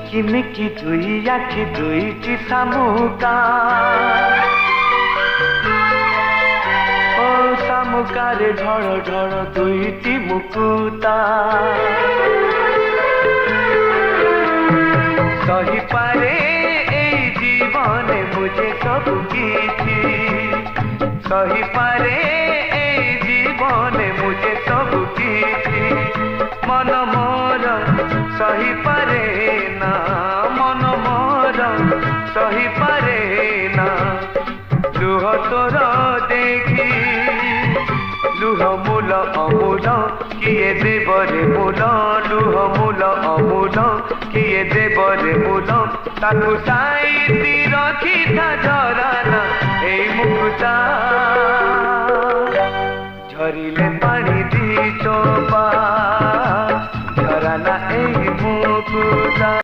चिकिमिकी दुई आखि दुईटी सामुका ओ सामुकारे ढळ ढळ दुईटी मुकुता सही पारे एई जीवने मुझे सब किछि सही पारे एई जीवने मुझे सब किछि मन मोर सही पारे ना मन मोर सही पारे ना लुह तोर देखी लुह मूल अमूल किए देवरे मूल लुह मूल अमूल किए देवरे मूल ताकू साईती रखी था झराना ए मुकुता झरिले पानी दी चोपा झराना ए मुकुता।